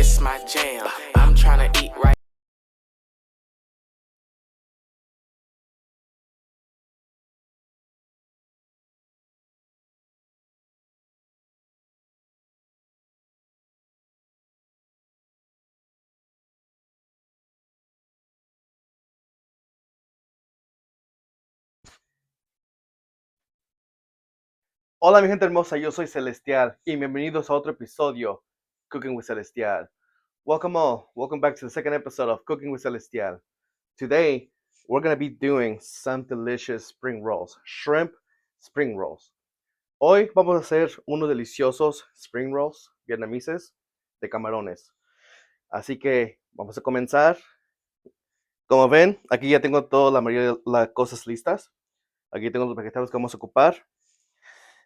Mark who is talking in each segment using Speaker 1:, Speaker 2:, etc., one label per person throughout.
Speaker 1: this my jam. I'm tryna eat right.
Speaker 2: Hola mi gente hermosa, yo soy Celestial y bienvenidos a otro episodio Cooking with Celestial. Welcome all, welcome back to the second episode of Cooking with Celestial. Today we're going to be doing some delicious spring rolls, shrimp spring rolls. Hoy vamos a hacer unos deliciosos spring rolls vietnameses de camarones. Así que vamos a comenzar. Como ven, aquí ya tengo toda la mayoría de las cosas listas. Aquí tengo los vegetales que vamos a ocupar.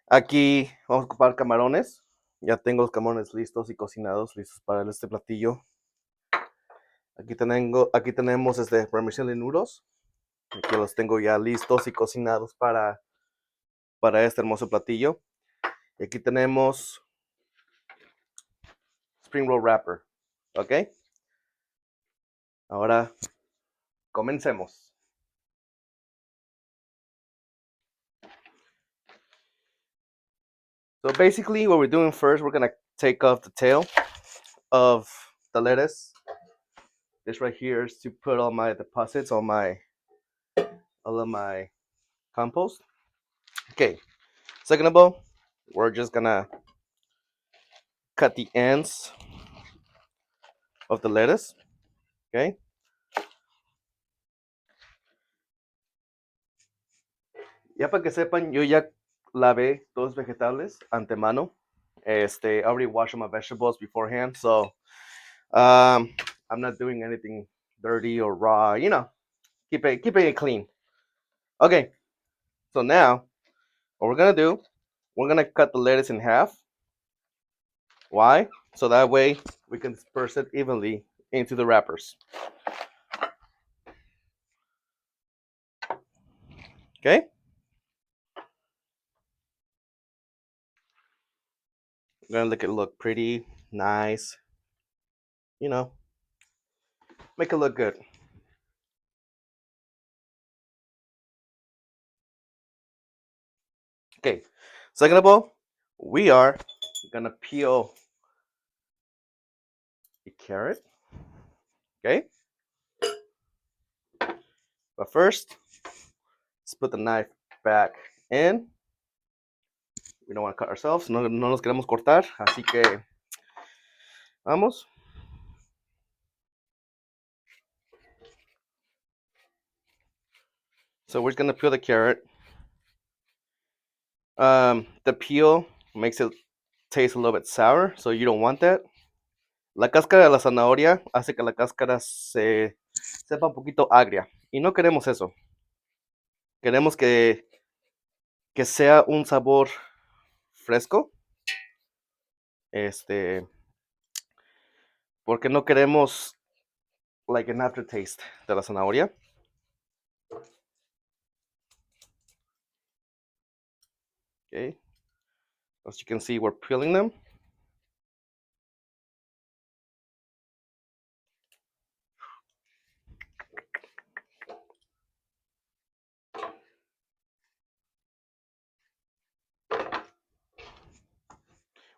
Speaker 2: Aquí vamos a ocupar camarones. Ya tengo los camarones listos y cocinados, listos para este platillo. Aquí tenemos vermicelli noodles. Aquí los tengo ya listos y cocinados para este hermoso platillo. Y aquí tenemos spring roll wrapper. ¿Ok? Ahora comencemos. So basically what we're doing first, we're going to take off the tail of the lettuce. This right here is to put all my deposits, all of my compost. Okay. Second of all, we're just gonna cut the ends of the lettuce. Okay. Ya para que sepan, yo ya lavé todos los vegetales antemano. I already washed my vegetables beforehand, so I'm not doing anything dirty or raw. You know, keeping it clean. Okay. So now, what we're gonna do, we're gonna cut the lettuce in half. Why? So that way we can disperse it evenly into the wrappers. Okay. We're gonna make it look pretty, nice. You know, make it look good. Okay. Second of all, we are gonna peel a carrot. Okay. But first, let's put the knife back in. We don't want to cut ourselves. No nos queremos cortar. Así que vamos. So we're just gonna peel the carrot. The peel makes it taste a little bit sour, so you don't want that. La cáscara de la zanahoria hace que la cáscara se sepa un poquito agria. Y no queremos eso. Queremos que sea un sabor fresco. Porque no queremos like an aftertaste de la zanahoria. Okay. As you can see, we're peeling them.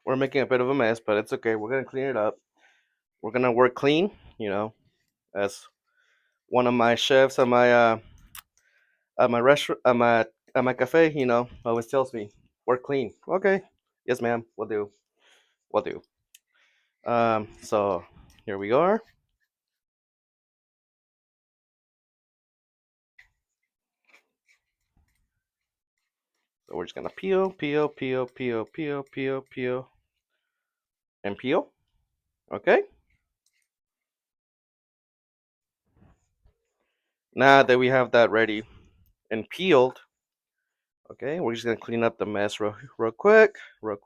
Speaker 2: We're making a bit of a mess, but it's okay. We're gonna clean it up. We're gonna work clean, you know, as one of my chefs at my restaurant at my cafe, you know, always tells me, work clean. Okay. Yes, ma'am. We'll do. We'll do. So here we are. So we're just gonna peel, peel, peel, peel, peel, peel, peel, and peel. Okay. Now that we have that ready and peeled, okay, we're just gonna clean up the mess real quick. Gonna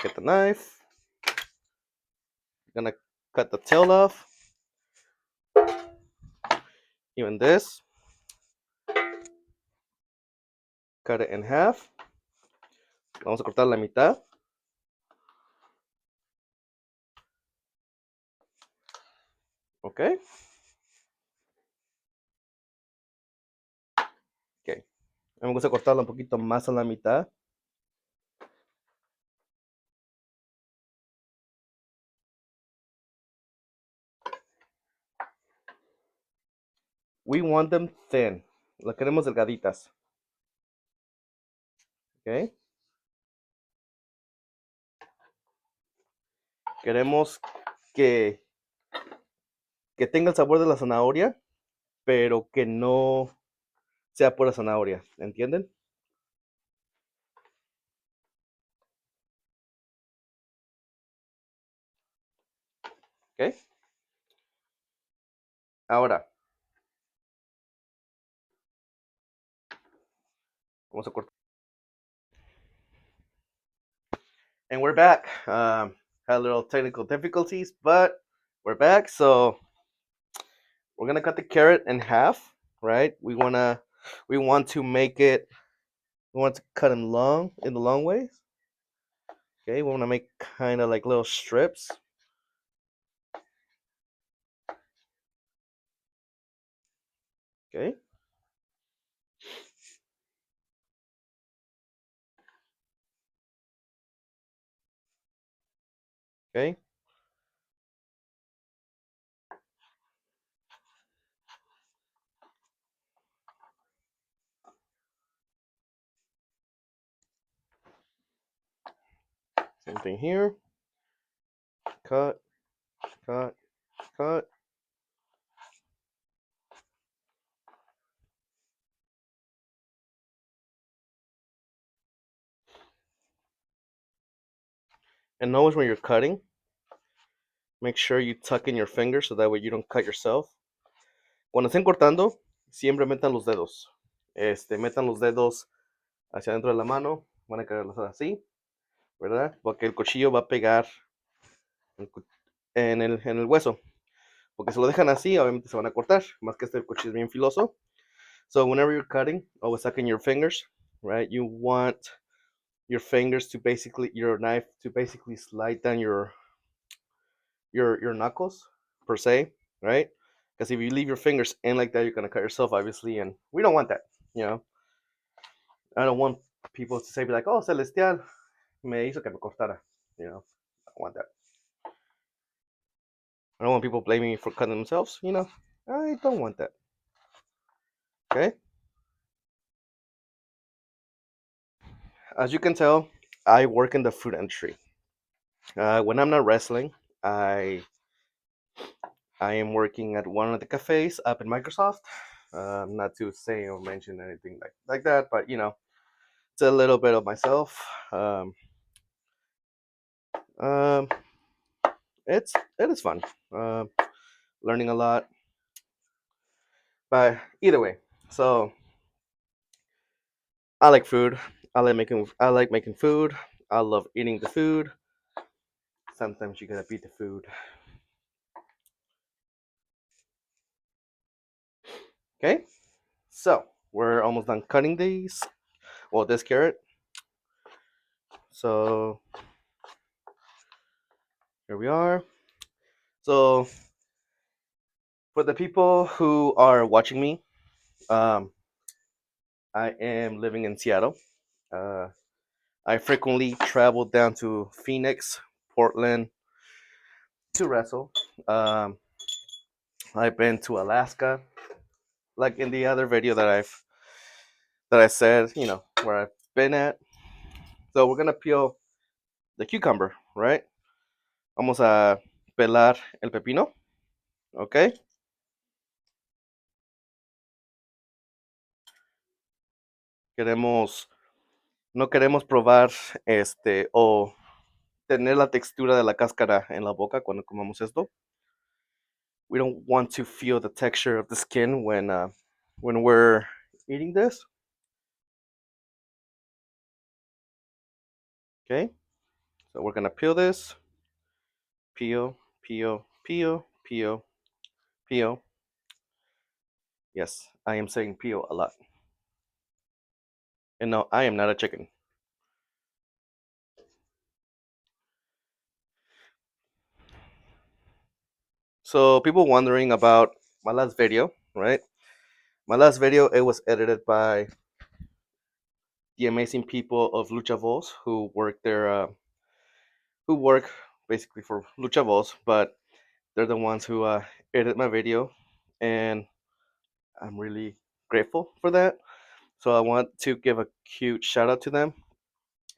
Speaker 2: get the knife. Gonna cut the tail off. Even this. Cut it in half. Vamos a cortar la mitad. Ok. Ok. A mí me gusta cortarla un poquito más a la mitad. We want them thin. La queremos delgaditas. Ok. Queremos que, que tenga el sabor de la zanahoria, pero que no sea pura zanahoria. ¿Entienden? Ok. Ahora, vamos a cortar. And we're back. Had a little technical difficulties, but we're back. So we're gonna cut the carrot in half, right? We want to make it. We want to cut them long in the long ways. Okay, we want to make kind of like little strips. Okay. Okay. Same thing here. Cut, cut, cut. And always when you're cutting, make sure you tuck in your fingers so that way you don't cut yourself. Cuando estén cortando, siempre metan los dedos. Metan los dedos hacia adentro de la mano. Van a quererlos hacer así, ¿verdad? Porque el cuchillo va a pegar en el hueso. Porque si lo dejan así, obviamente se van a cortar. Más que el cuchillo es bien filoso. So whenever you're cutting, always tuck in your fingers, right? You want your fingers to basically, your knife to basically slide down your knuckles per se, right? Because if you leave your fingers in like that, you're gonna cut yourself, obviously, and we don't want that. You know, I don't want people to say like, "Oh, Celestial me hizo que me cortara." You know, I don't want that. I don't want people blaming me for cutting themselves. You know, I don't want that. Okay. As you can tell, I work in the food industry. When I'm not wrestling, I I am working at one of the cafes up in Microsoft. Not to say or mention anything like that, but you know, it's a little bit of myself. Um, it is fun. Learning a lot, but either way. So I like food. I like making food. I love eating the food. Sometimes you gotta beat the food. Okay, so we're almost done cutting these. Well, this carrot. So here we are. So for the people who are watching me, um, I am living in Seattle. Uh, I frequently travel down to Phoenix, Portland to wrestle. Um, I've been to Alaska, like in the other video that I said, you know, where I've been at. So we're gonna peel the cucumber, right? Vamos a pelar el pepino, okay? Queremos, no queremos probar o tener la textura de la cáscara en la boca cuando comamos esto. We don't want to feel the texture of the skin when we're eating this. Okay, so we're gonna peel this. Peel, peel, peel, peel, peel. Yes, I am saying peel a lot. And no, I am not a chicken. So people wondering about my last video, right? My last video, it was edited by the amazing people of Lucha Voz who work there, who work basically for Lucha Voz, but they're the ones who edit my video, and I'm really grateful for that. So I want to give a cute shout out to them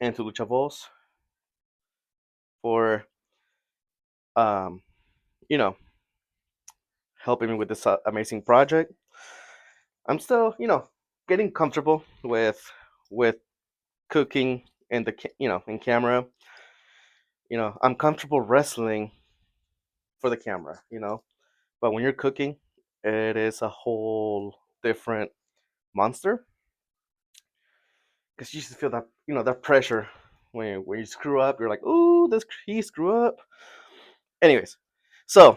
Speaker 2: and to Lucha Voz for, um, you know, helping me with this amazing project. I'm still, getting comfortable with cooking and in camera. I'm comfortable wrestling for the camera, but when you're cooking, it is a whole different monster because you just feel that, that pressure when you screw up. You're like, "Ooh, this he screw up." Anyways, so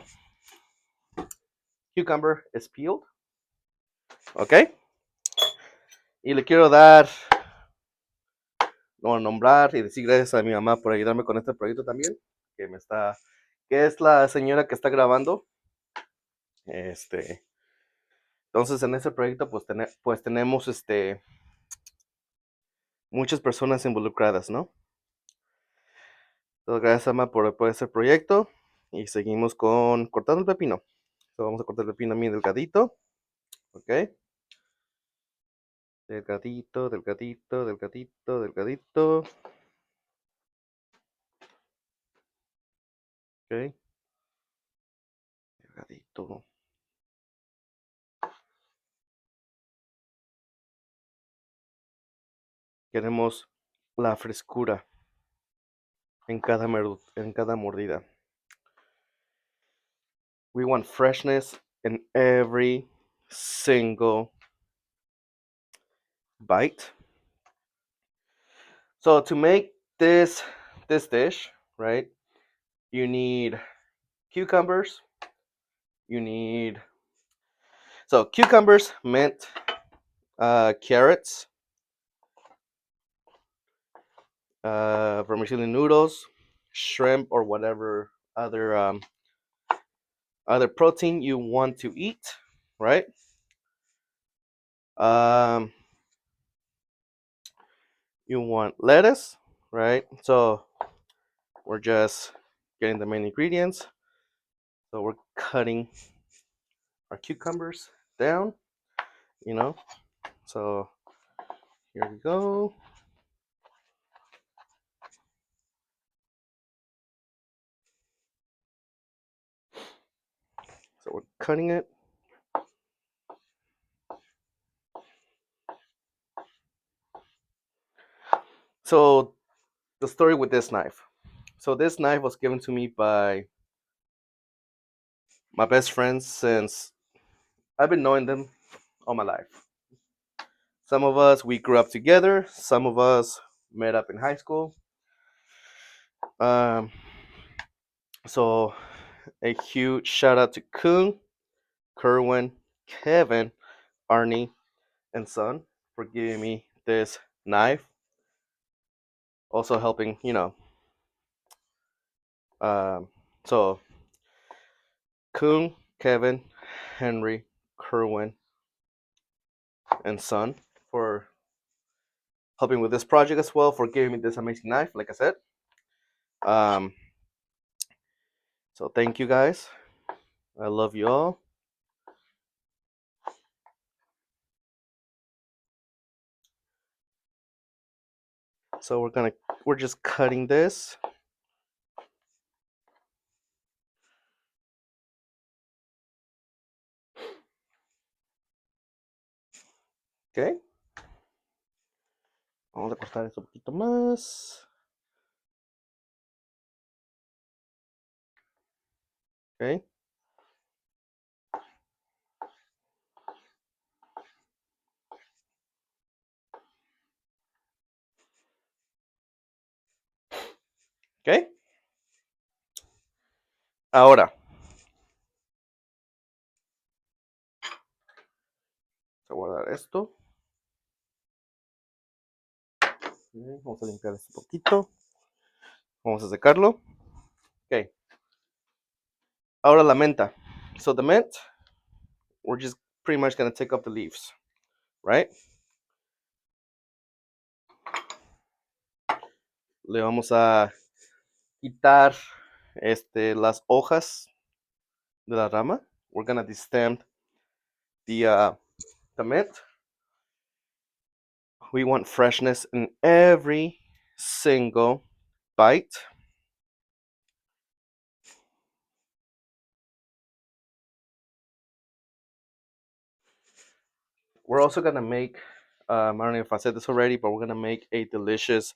Speaker 2: cucumber is peeled, okay, y le quiero dar, no, nombrar y decir gracias a mi mamá por ayudarme con este proyecto también, que es la señora que está grabando. Entonces en ese proyecto pues tenemos muchas personas involucradas, ¿no? Entonces, gracias Ama por ese proyecto y seguimos con cortando el pepino. Entonces, vamos a cortar el pepino bien delgadito, ¿ok? Delgadito, delgadito, delgadito, delgadito. Ok. Delgadito. Queremos la frescura en cada mordida. We want freshness in every single bite. So to make this dish, right, you need cucumbers. Cucumbers, mint, carrots, vermicelli noodles, shrimp, or whatever other protein you want to eat, right? You want lettuce, right? So we're just getting the main ingredients. So we're cutting our cucumbers down, So here we go. So we're cutting it. So the story with this knife. So this knife was given to me by my best friends since I've been knowing them all my life. Some of us, we grew up together. Some of us met up in high school. So a huge shout out to Kuhn, Kerwin, Kevin, Arnie, and Son for giving me this knife. Also helping, so Kuhn, Kevin, Henry, Kerwin, and Son for helping with this project as well, for giving me this amazing knife, like I said. So thank you guys. I love you all. So we're just cutting this. Okay. Vamos a cortar esto un poquito más. Okay. Okay. Ahora. Vamos a guardar esto. Okay. Vamos a limpiar esto un poquito. Vamos a secarlo. Ok. Ahora la menta. So the mint, we're just pretty much gonna take up the leaves, right? Le vamos a quitar las hojas de la rama. We're gonna destem the mint. We want freshness in every single bite. We're also gonna make, I don't know if I said this already, but we're gonna make a delicious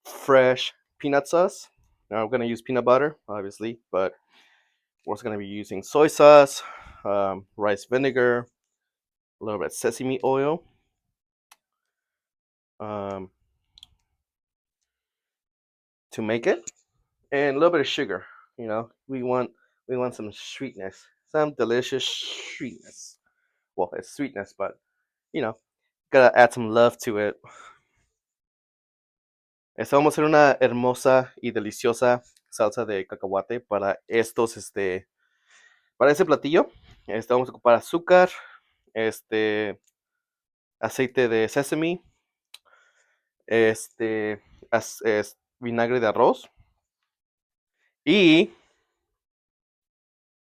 Speaker 2: fresh peanut sauce. Now we're gonna use peanut butter, obviously, but we're also gonna be using soy sauce, rice vinegar, a little bit of sesame oil, to make it, and a little bit of sugar. You know, we want some sweetness, some delicious sweetness. Well, it's sweetness, but you know, gotta add some love to it. Vamos a hacer una hermosa y deliciosa salsa de cacahuate para para ese platillo. Vamos a ocupar azúcar, aceite de sesame, vinagre de arroz y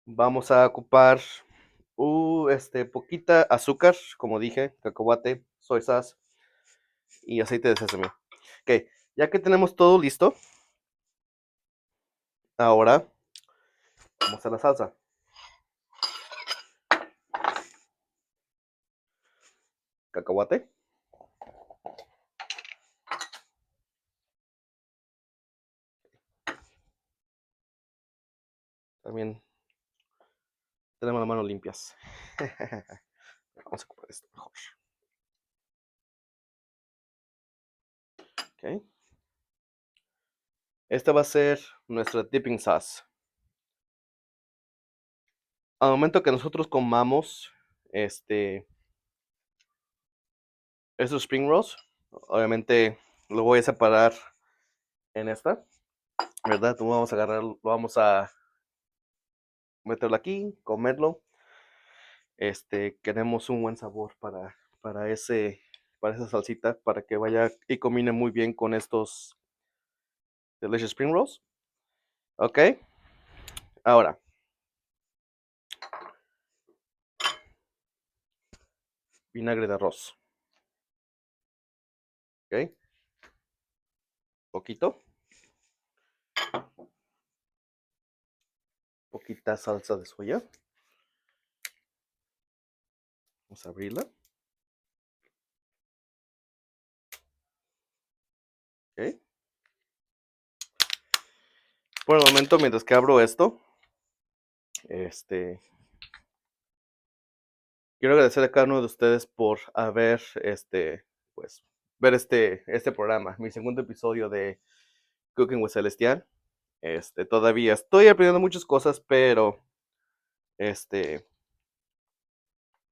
Speaker 2: vamos a ocupar poquita azúcar, como dije, cacahuate, soy sauce y aceite de sesame. Ok, ya que tenemos todo listo, ahora vamos a la salsa. Cacahuate. También tenemos las manos limpias. Vamos a ocupar esto mejor. Ok. Esta va a ser nuestra dipping sauce. Al momento que nosotros comamos esos spring rolls, obviamente lo voy a separar en esta, ¿verdad? Lo vamos a agarrar, lo vamos a meterlo aquí, comerlo. Queremos un buen sabor para esa salsita, para que vaya y combine muy bien con estos delicious spring rolls. Ok. Ahora, vinagre de arroz. Ok. Poquito. Poquita salsa de soya. Vamos a abrirla. Ok. Por el momento, mientras que abro esto, quiero agradecer a cada uno de ustedes por haber, pues, ver este programa, mi segundo episodio de Cooking with Celestial. Todavía estoy aprendiendo muchas cosas, pero, quiero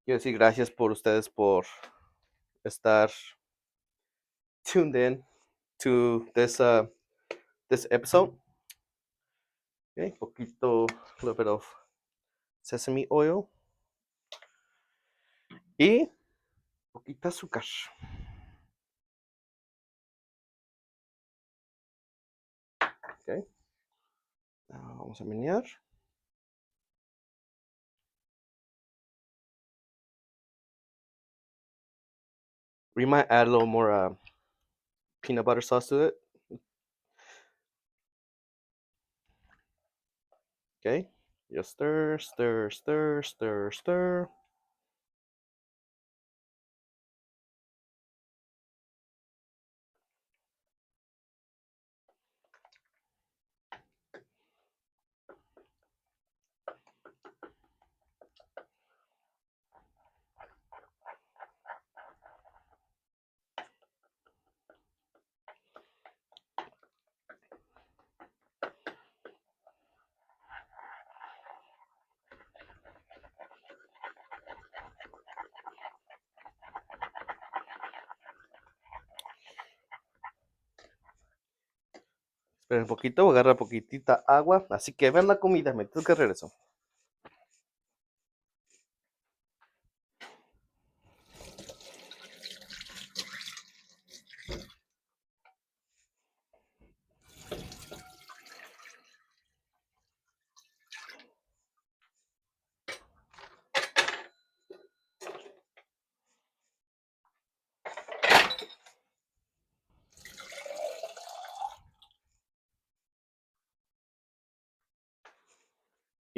Speaker 2: decir gracias por ustedes por estar tuned in to this episode. Okay, poquito, a little bit of sesame oil y poquita azúcar. Okay. Vamos a menear. We might add a little more peanut butter sauce to it. Okay, just stir, stir, stir, stir, stir. Espera un poquito, agarra poquitita agua. Así que vean la comida, me tengo que regreso.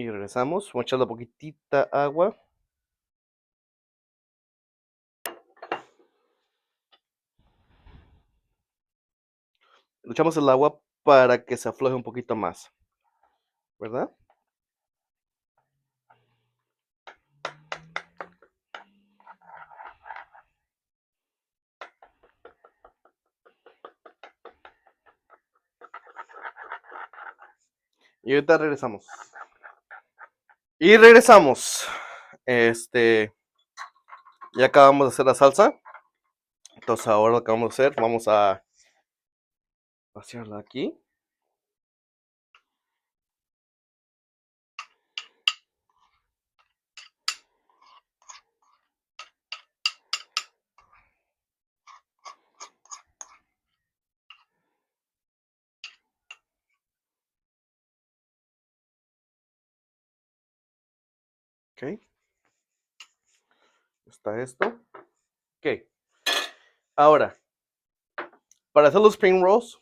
Speaker 2: Y regresamos. Vamos a echarle poquitita agua. Le echamos el agua para que se afloje un poquito más, ¿verdad? Y ahorita regresamos. Y regresamos. Ya acabamos de hacer la salsa. Entonces ahora lo que vamos a hacer, vamos a vaciarla aquí. Ok. Está esto. Ok. Ahora, para hacer los spring rolls,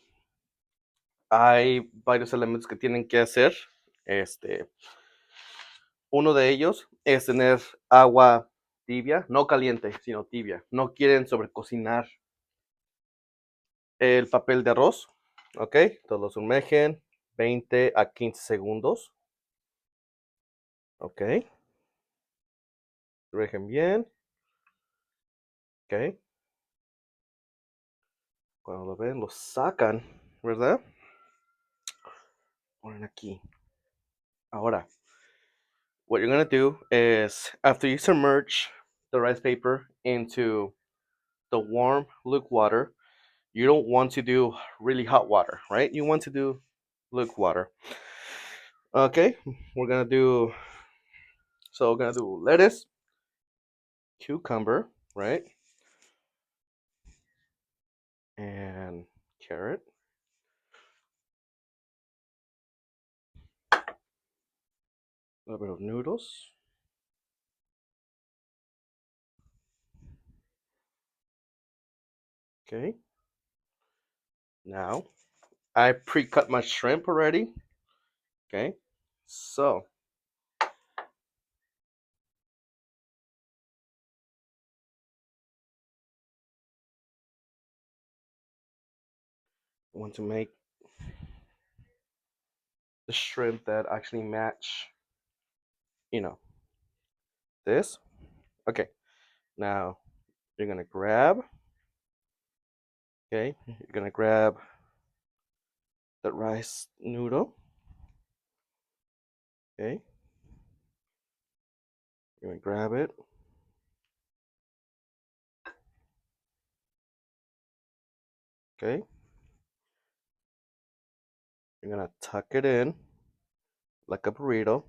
Speaker 2: hay varios elementos que tienen que hacer. Uno de ellos es tener agua tibia, no caliente, sino tibia. No quieren sobrecocinar el papel de arroz. Ok, entonces lo sumergen 20 a 15 segundos. Ok, sumergen bien. Ok, cuando lo ven, lo sacan, ¿verdad? Ponen aquí. Ahora, what you're gonna do is after you submerge the rice paper into the warm luke water, you don't want to do really hot water, right? You want to do luke water. Okay, we're gonna do lettuce, cucumber, right? And carrot. A little bit of noodles. Okay. Now, I pre-cut my shrimp already. Okay. So, I want to make the shrimp that actually match, you know, this. Okay. Now, you're going to grab, okay, you're going to grab the rice noodle. Okay. You're going to grab it. Okay. You're going to tuck it in like a burrito.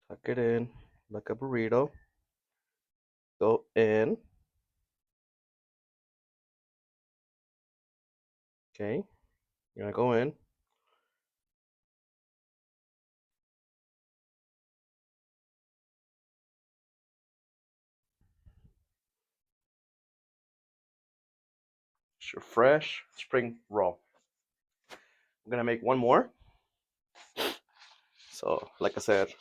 Speaker 2: Tuck it in like a burrito. Go in. Okay. You're going to go in. It's your fresh spring roll. I'm going to make one more. So, like I said,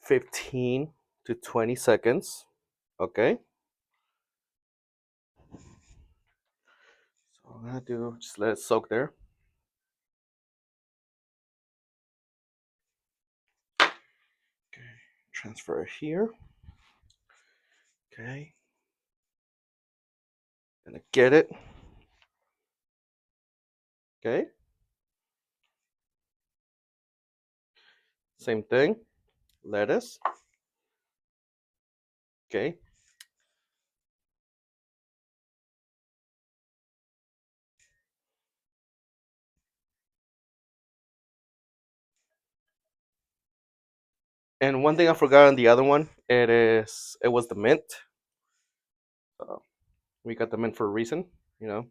Speaker 2: 15 to 20 seconds. Okay. So I'm gonna do, just let it soak there. Okay. Transfer it here. Okay. Gonna get it. Okay. Same thing. Lettuce. Okay. And one thing I forgot on the other one, it was the mint. We got the mint for a reason, you know.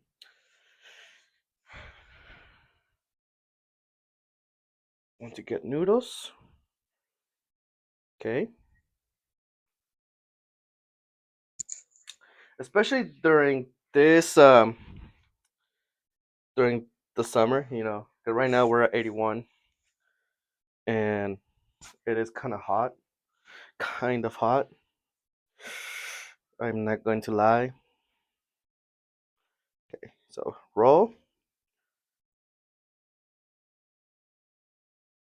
Speaker 2: Want to get noodles. Okay. Especially during this during the summer, you know, Okay, right now we're at 81, and it is kind of hot. Kind of hot. I'm not going to lie. Okay, so roll.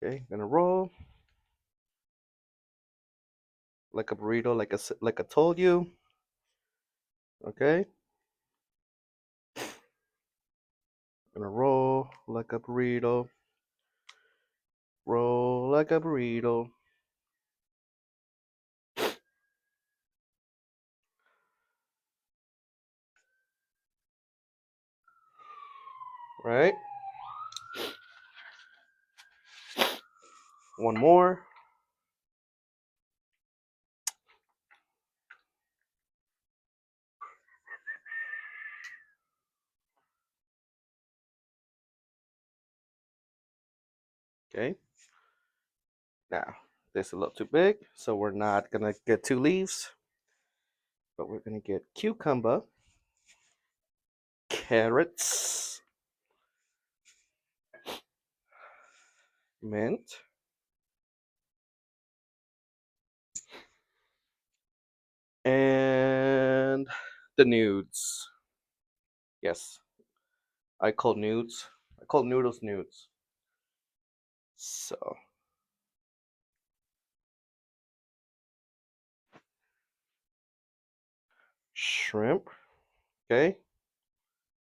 Speaker 2: Okay, gonna roll like a burrito, like I told you. Okay, gonna roll like a burrito. Roll like a burrito. Right. One more. Okay. Now, this is a little too big, so we're not gonna get 2 leaves, but we're gonna get cucumber, carrots, mint, and the nudes. Yes, I call nudes. I call noodles nudes. So, shrimp. Okay.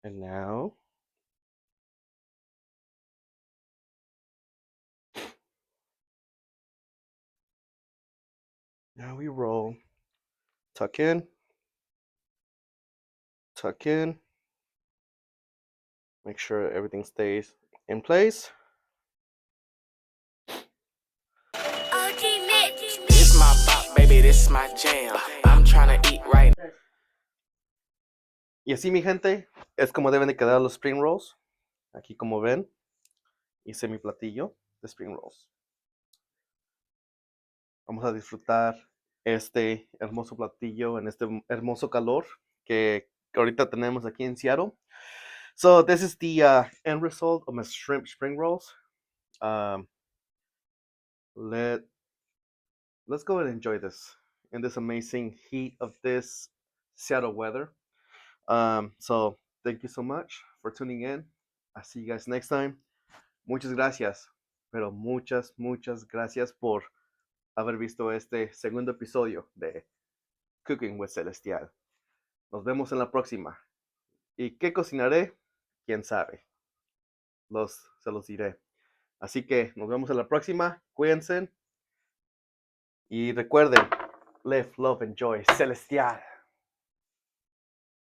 Speaker 2: And now we roll. Tuck in. Tuck in. Make sure everything stays in place.
Speaker 1: This my bop, baby, this my jam. I'm trying to eat right.
Speaker 2: Y así, mi gente, es como deben de quedar los spring rolls. Aquí, como ven, hice mi platillo de spring rolls. Vamos a disfrutar este hermoso platillo en este hermoso calor que ahorita tenemos aquí en Seattle. So this is the end result of my shrimp spring rolls. Let's go and enjoy this in this amazing heat of this Seattle weather. So thank you so much for tuning in. I'll see you guys next time. Muchas gracias, pero muchas gracias por haber visto este segundo episodio de Cooking with Celestial. Nos vemos en la próxima. ¿Y qué cocinaré? ¿Quién sabe? Se los diré. Así que nos vemos en la próxima. Cuídense. Y recuerden, live, love, enjoy. Celestial.